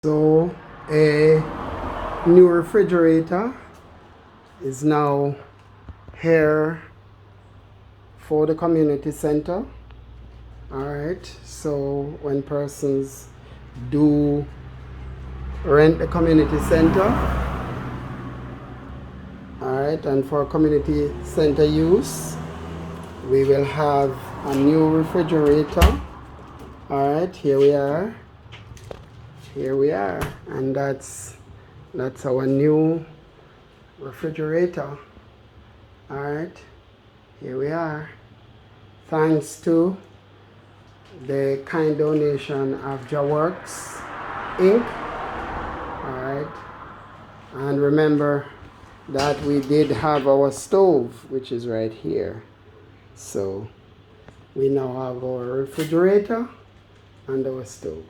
So a new refrigerator is now here for the community center. Alright, so when persons do rent the community center, alright, and for community center use, we will have a new refrigerator. Alright, here we are, and that's our new refrigerator. Alright, here we are, thanks to the kind donation of Jaworks Inc. Alright, and remember that we did have our stove, which is right here. So we now have our refrigerator and our stove.